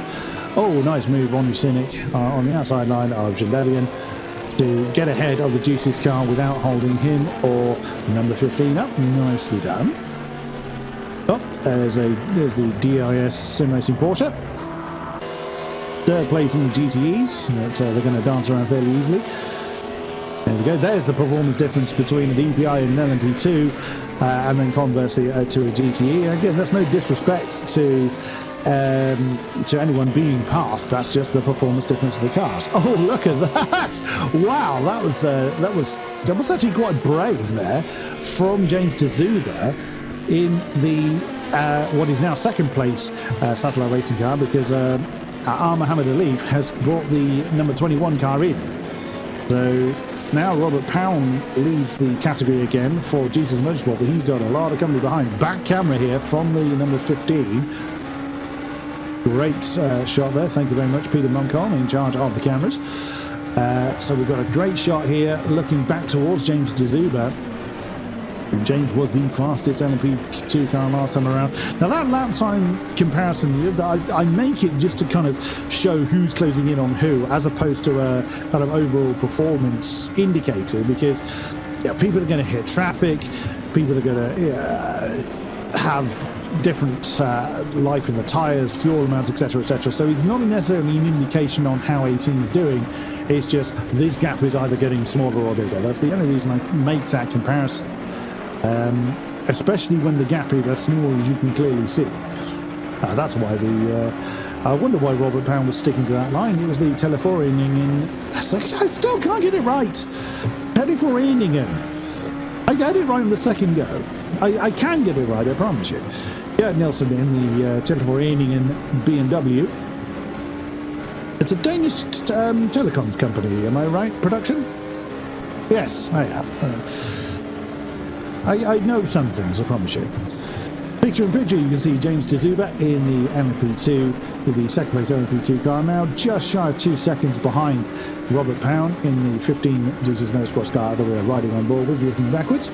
Oh, nice move on Sinik on the outside line of Gendelian to get ahead of the Deuces car without holding him or number 15 up. Nicely done. Oh, there's the DIS Sim Racing Porsche. Third place in the GTEs. They're going to dance around fairly easily. There we go. There's the performance difference between an DPI and an LMP2, and then conversely to a GTE. Again, that's no disrespect to anyone being passed. That's just the performance difference of the cars. Oh, look at that! Wow, that was actually quite brave there from James D'Souza in the what is now second place satellite racing car, because Mohammed Alif has brought the number 21 car in. So now Robert Paun leads the category again for Deuces Motorsport, but he's got a lot of company behind. Back camera here from the number 15. Great shot there. Thank you very much, Peter Moncon, in charge of the cameras. So we've got a great shot here looking back towards James D'Souza. And James was the fastest LMP2 car last time around. Now that lap time comparison, I make it just to kind of show who's closing in on who, as opposed to a kind of overall performance indicator, because people are going to hit traffic, people are going to have different life in the tyres, fuel amounts, etc. So it's not necessarily an indication on how a team is doing. It's just this gap is either getting smaller or bigger. That's the only reason I make that comparison. Especially when the gap is as small as you can clearly see. That's why I wonder why Robert Paun was sticking to that line. It was the Teleforeningen. I still can't get it right. Teleforeningen. I got it right on the second go. I can get it right, I promise you. Gerd Nielsen in the Teleforeningen BMW. It's a Danish telecoms company, am I right? Production? Yes, I am. I know some things, I promise you. Picture in picture, you can see James D'Souza in the LMP2 with the second place LMP2 car, now just shy of 2 seconds behind Robert Paun in the 15 Deuces Motorsports car that we're riding on board with, looking backwards.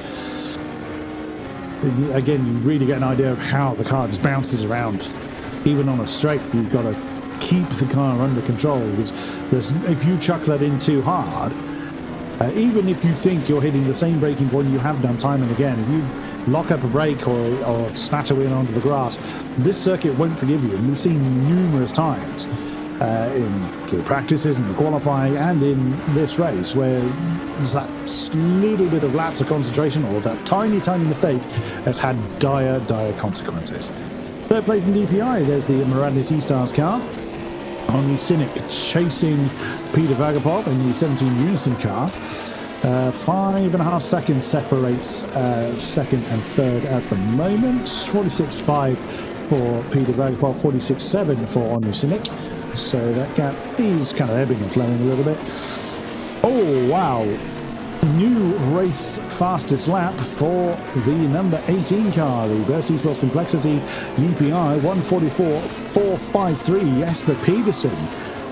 Again, you really get an idea of how the car just bounces around. Even on a straight, you've got to keep the car under control, because if you chuck that in too hard, even if you think you're hitting the same braking point you have done time and again, if you lock up a brake or snatch a wheel onto the grass, this circuit won't forgive you. And we've seen numerous times in the practices and the qualifying and in this race where there's that little bit of lapse of concentration or that tiny mistake has had dire consequences. Third place in DPI, there's the Moradness eStars car. Henri Sinik chasing Peter Vagapov in the 17 Unison car. 5.5 seconds separates second and third at the moment. 46.5 for Peter Vagapov, 46.7 for Henri Sinik. So that gap is kind of ebbing and flowing a little bit. Oh, wow. New race fastest lap for the number 18 car, the best eSports Simplexity DPI 144.453. Jesper Pedersen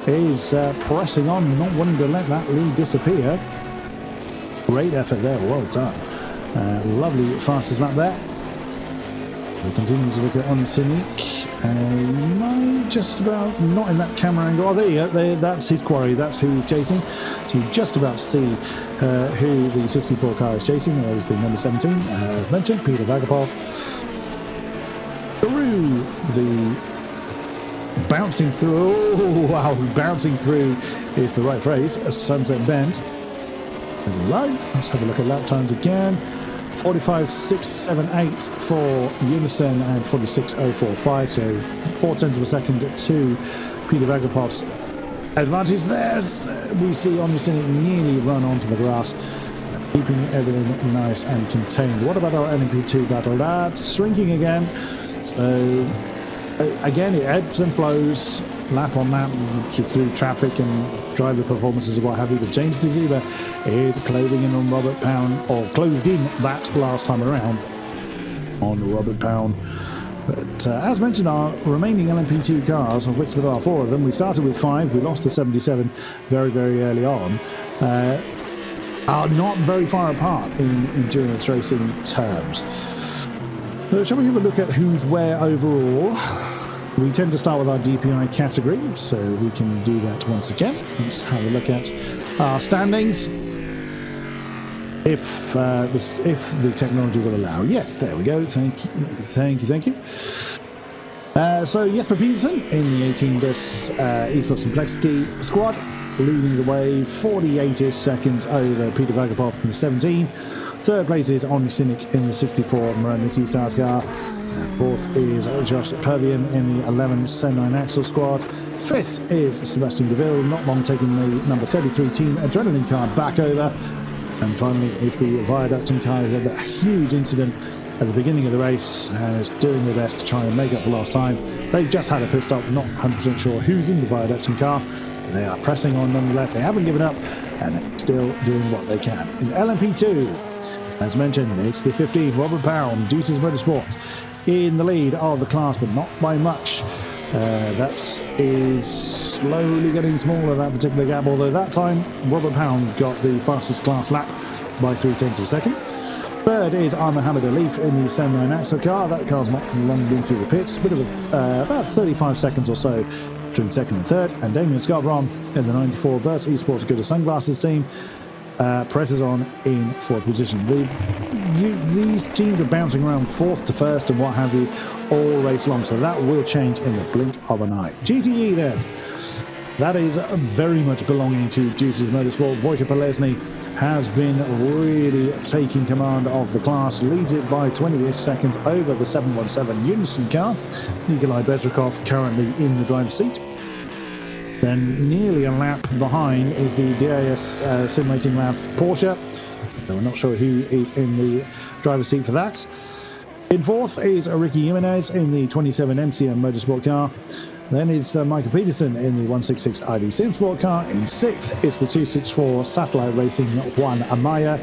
is pressing on, not wanting to let that lead disappear. Great effort there, well done. Lovely fastest lap there. We continue to look at Sinik. Just about not in that camera angle. Oh, there you go. That's his quarry. That's who he's chasing. So you just about see who the 64 car is chasing. There's the number 17 mentioned, Peter Vagapov. Through the bouncing through. Oh, wow, bouncing through is the right phrase. A sunset bend. Right. Let's have a look at lap times again. 45.678 for Unison and 46.045, so 0.4 of a second to Peter Vagapov's advantage there. We see Unison nearly run onto the grass. keeping everything nice and contained. What about our LMP2 battle? That's shrinking again. So again, it ebbs and flows lap on lap through traffic and driver performances and what have you. But James De Zuba is closing in on Robert Paun, or closed in that last time around on Robert Paun. But as mentioned, our remaining LMP2 cars, of which there are 4 of them, we started with 5, we lost the 77 very, very early on, are not very far apart in endurance racing terms. So shall we have a look at who's where overall? We tend to start with our DPI category, so we can do that once again. Let's have a look at our standings. If the technology will allow. Yes, there we go. Thank you. So Jesper Pedersen in the 18 bus eSports Simplexity squad, leading the way, 48 seconds over Peter Vagapov in the 17. Third place is Henri Sinik in the 64 Moradness eStars car. Fourth is Josh Pervian in the 11 9 Axle squad. Fifth is Sebastian Deville, not long taking the number 33 Team Adrenaline car back over. And finally, it's the Viaducting car who had that huge incident at the beginning of the race, and is doing their best to try and make up for lost time. They've just had a pit stop, not 100% sure who's in the Viaducting car. They are pressing on nonetheless. They haven't given up, and they're still doing what they can. In LMP2, as mentioned, it's the 15 Robert Paun, Deuces Motorsport, in the lead of the class, but not by much. That is slowly getting smaller, that particular gap, although that time Robert Paun got the fastest class lap by 0.3 of a second. Third is Mohammed Alif in the 79 Axle car. That car's not long been through the pits, bit of about 35 seconds or so between second and third. And Damien Scarborough in the 94 Burt's eSports Good Sunglasses team presses on in fourth position. These teams are bouncing around fourth to first and what have you all race long, so that will change in the blink of an eye. GTE then, that is very much belonging to Deuces Motorsport. Wojciech Polesny has been really taking command of the class, leads it by 20-ish seconds over the 717 Unison car. Nikolay Bezrukov currently in the driver's seat. Then nearly a lap behind is the DAS Sim Racing Lab Porsche. We're not sure who is in the driver's seat for that. In fourth is Ricky Jimenez in the 27 MCM Motorsport car. Then is Michael Peterson in the 166 ID Sim Sport car. In sixth is the 264 Satellite Racing Juan Amaya.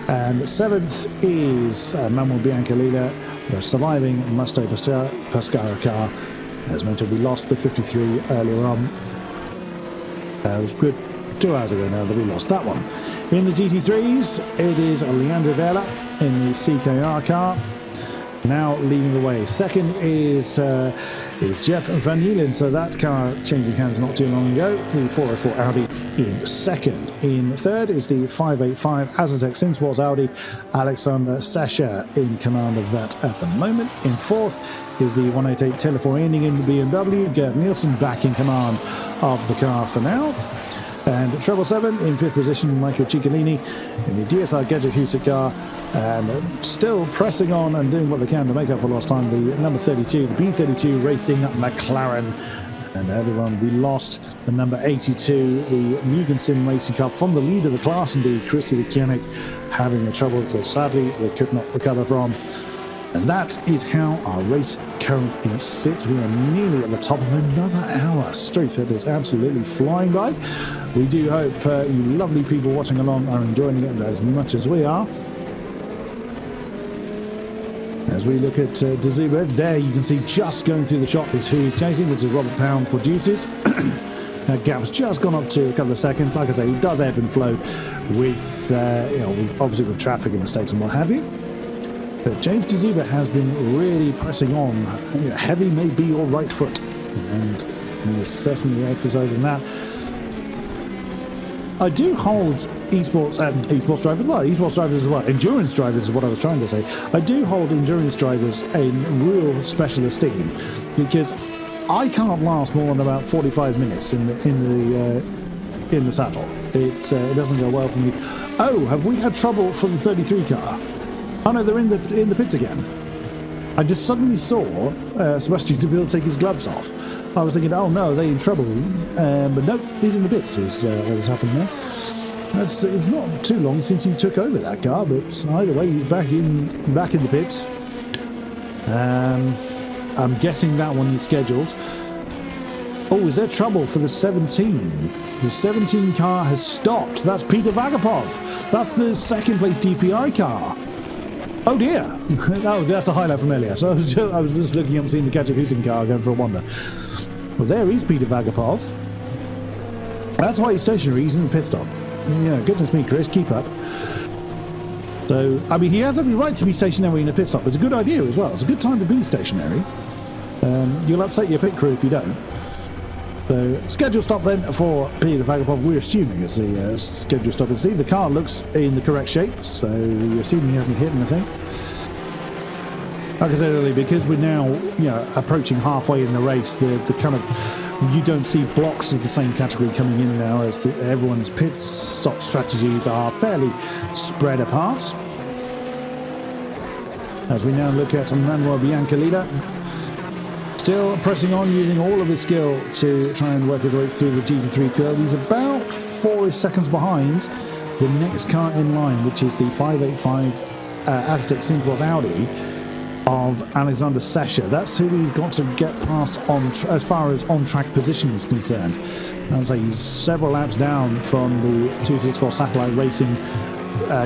And seventh is Manuel Biancalila, the surviving Musto Pescara car. As mentioned, we lost the 53 earlier on. It was good 2 hours ago now that we lost that one. In the GT3s, it is Leonardo Werle in the CKR car, now leading the way. Second is Jeff Van Nieuwen, so that car changing hands not too long ago. The 404 Audi in second. In third is the 585 Azatec Simsports Audi, Alexander Sasha in command of that at the moment. In fourth is the 188 Teleforening in the BMW, Gerd Nielsen back in command of the car for now. And 777 in fifth position, Michael Ciccolini in the DSR Gadget Husik car, and still pressing on and doing what they can to make up for lost time, the number 32, the B32 Racing McLaren. And earlier on we lost the number 82, the Mugen Sim Racing car, from the lead of the class, indeed, Christy Koenig, having a trouble that sadly they could not recover from. And that is how our race currently sits. We are nearly at the top of another hour straight. That is absolutely flying by. We do hope you lovely people watching along are enjoying it as much as we are. As we look at De Zuba, there you can see just going through the shot is who he's chasing, which is Robert Paun for Deuces. That gap's just gone up to a couple of seconds. Like I say, it does ebb and flow with, obviously with traffic and mistakes and what have you. But James De Zuba has been really pressing on. Heavy may be your right foot, and he's certainly exercising that. I do hold esports drivers as well. Endurance drivers is what I was trying to say. I do hold endurance drivers in real special esteem, because I can't last more than about 45 minutes in the saddle. It doesn't go well for me. Oh, have we had trouble for the 33 car? Oh no, they're in the pits again. I just suddenly saw Sebastian Deville take his gloves off. I was thinking, oh no, are they in trouble? But no, he's in the pits, is what has happened there. It's not too long since he took over that car, but either way, he's back in the pits. I'm guessing that one is scheduled. Oh, is there trouble for the 17? The 17 car has stopped. That's Peter Vagapov. That's the second place DPI car. Oh dear. Oh, that's a highlight from earlier. So I was just looking up and seeing the Jakub car going for a wander. Well, there is Peter Vagapov. That's why he's stationary. He's in the pit stop. Yeah, goodness me, Chris, keep up. So, I mean, he has every right to be stationary in a pit stop. It's a good idea as well. It's a good time to be stationary. You'll upset your pit crew if you don't. So, scheduled stop then for Peter Vagapov. We're assuming it's a scheduled stop. And see, the car looks in the correct shape, so we're assuming he hasn't hit anything. Like I said earlier, because we're now, approaching halfway in the race, the kind of, you don't see blocks of the same category coming in now, as everyone's pit stop strategies are fairly spread apart. As we now look at Manuel Biancalida, still pressing on, using all of his skill to try and work his way through the GT3 field. He's about 4 seconds behind the next car in line, which is the 585 Aztec Synthwaz Audi of Alexander Sesha. That's who he's got to get past as far as on-track position is concerned. I'd say he's several laps down from the 264 Satellite Racing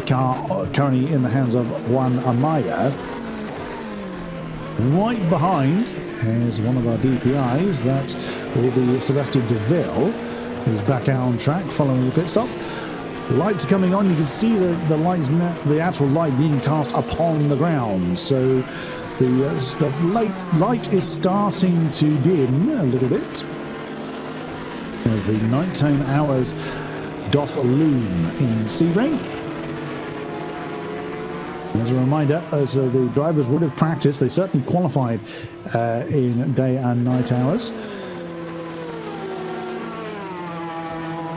car currently in the hands of Juan Amaya. Right behind is one of our DPIs, that will be Sebastian Deville, who's back out on track following the pit stop. Lights coming on, you can see the actual light being cast upon the ground, so the light is starting to dim a little bit as the nighttime hours doth loom in Sebring. As a reminder, as the drivers would have practiced, they certainly qualified in day and night hours.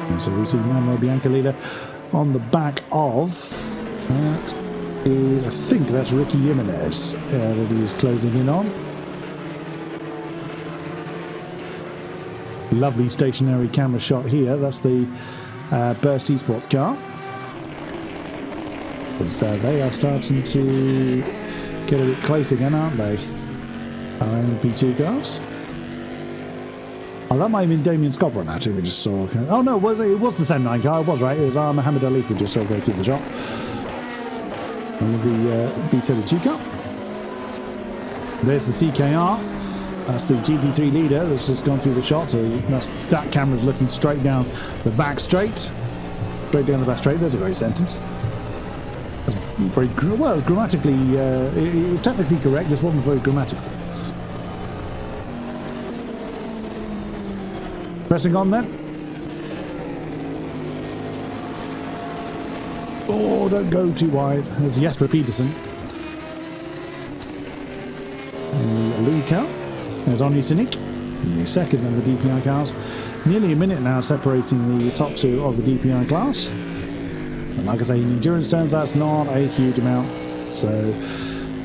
And so we see Manuel Biancalida on the back of, that is, I think that's Ricky Jimenez that he's closing in on. Lovely stationary camera shot here. That's the Burst eSports car. So they are starting to get a bit close again, aren't they? LMP2 cars. Oh, that might have been Damien Scott actually, we just saw. Oh no, it was the 79 car, it was right. It was Mohammed Ali who just saw go through the shot. And with the B32 car. There's the CKR. That's the GT3 leader that's just gone through the shot. So that camera's looking straight down the back straight. Straight down the back straight. There's a great sentence. Very well, it's grammatically, it was technically correct. This wasn't very grammatical. Pressing on then. Oh, don't go too wide. There's Jesper Pedersen. And the lead car. There's Henri Sinik. The second of the DPI cars. Nearly a minute now separating the top two of the DPI class. And like I say, in endurance terms, that's not a huge amount, so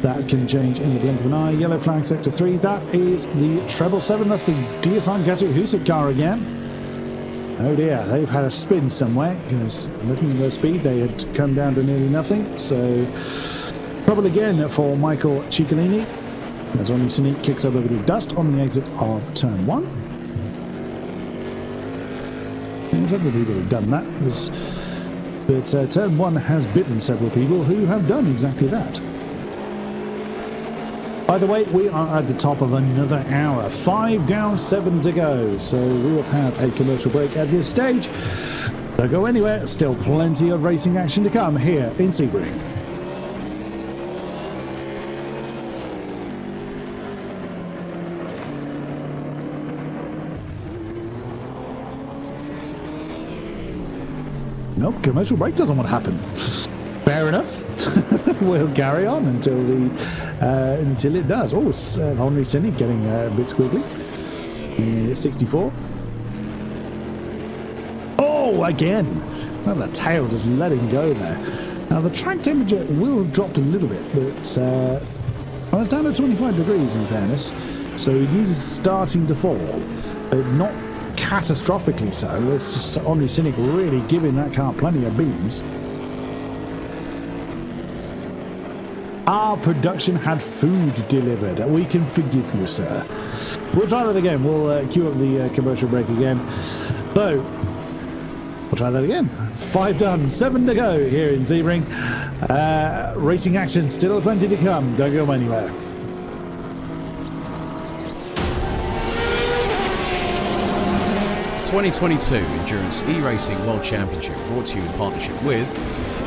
that can change in the blink of an eye. Yellow flag sector 3, that is the treble 7. That's the DSR Gattu car again. Oh dear, they've had a spin somewhere, because looking at their speed, they had come down to nearly nothing. So trouble again for Michael Ciccolini, as Henri Sinik kicks up a bit of dust on the exit of turn 1. There's several people who've done that. But turn 1 has bitten several people who have done exactly that. By the way, we are at the top of another hour. 5 down, 7 to go. So we will have a commercial break at this stage. Don't go anywhere. Still plenty of racing action to come here in Sebring. Nope, commercial break doesn't want to happen. Fair enough. We'll carry on until it does. Oh, Henri Sinik getting a bit squiggly. 64. Oh, again. Well, the tail just letting go there. Now, the track temperature will have dropped a little bit, but it's down to 25 degrees in fairness. So it is starting to fall, but not catastrophically so. It's Henri Sinik really giving that car plenty of beans. Our production had food delivered. We can forgive you, sir. We'll try that again. We'll cue up the commercial break again. So, we'll try that again. 5 done, 7 to go here in Sebring. Racing action, still plenty to come. Don't go anywhere. The 2022 Endurance E-Racing World Championship brought to you in partnership with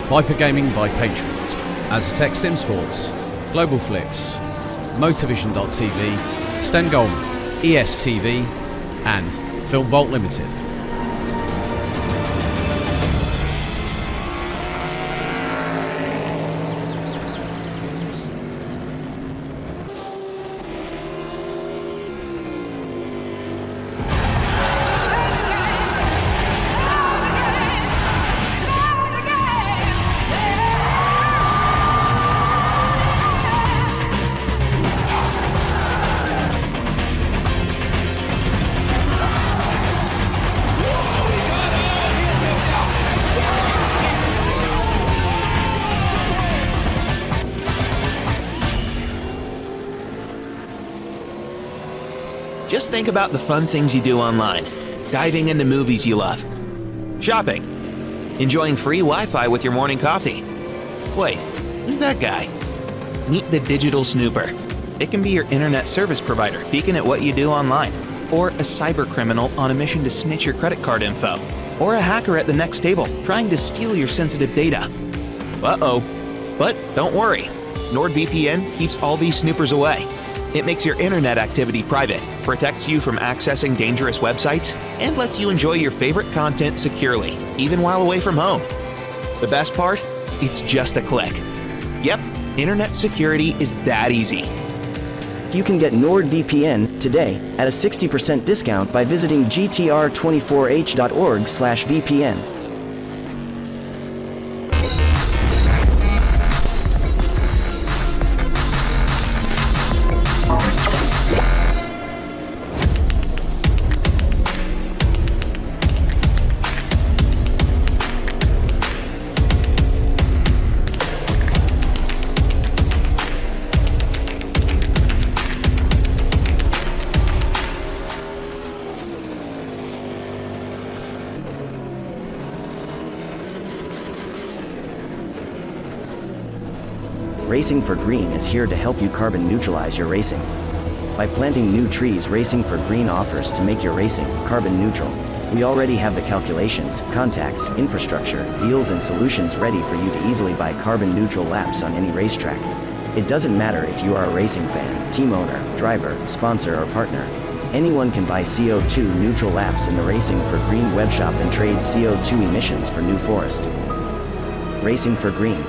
Viper Gaming by Patriot, Aztec Simsports, Global Flix, Motorvision.tv, Stengolm, ESTV, and Film Vault Limited. Just think about the fun things you do online. Diving into movies you love. Shopping. Enjoying free Wi-Fi with your morning coffee. Wait, who's that guy? Meet the Digital Snooper. It can be your internet service provider peeking at what you do online, or a cyber criminal on a mission to snitch your credit card info, or a hacker at the next table trying to steal your sensitive data. Uh-oh. But don't worry. NordVPN keeps all these snoopers away. It makes your internet activity private, protects you from accessing dangerous websites, and lets you enjoy your favorite content securely, even while away from home. The best part? It's just a click. Yep, internet security is that easy. You can get NordVPN today at a 60% discount by visiting gtr24h.org/VPN. Racing for Green is here to help you carbon neutralize your racing. By planting new trees, Racing for Green offers to make your racing carbon neutral. We already have the calculations, contacts, infrastructure, deals and solutions ready for you to easily buy carbon neutral laps on any racetrack. It doesn't matter if you are a racing fan, team owner, driver, sponsor or partner. Anyone can buy CO2 neutral laps in the Racing for Green webshop and trade CO2 emissions for New Forest. Racing for Green.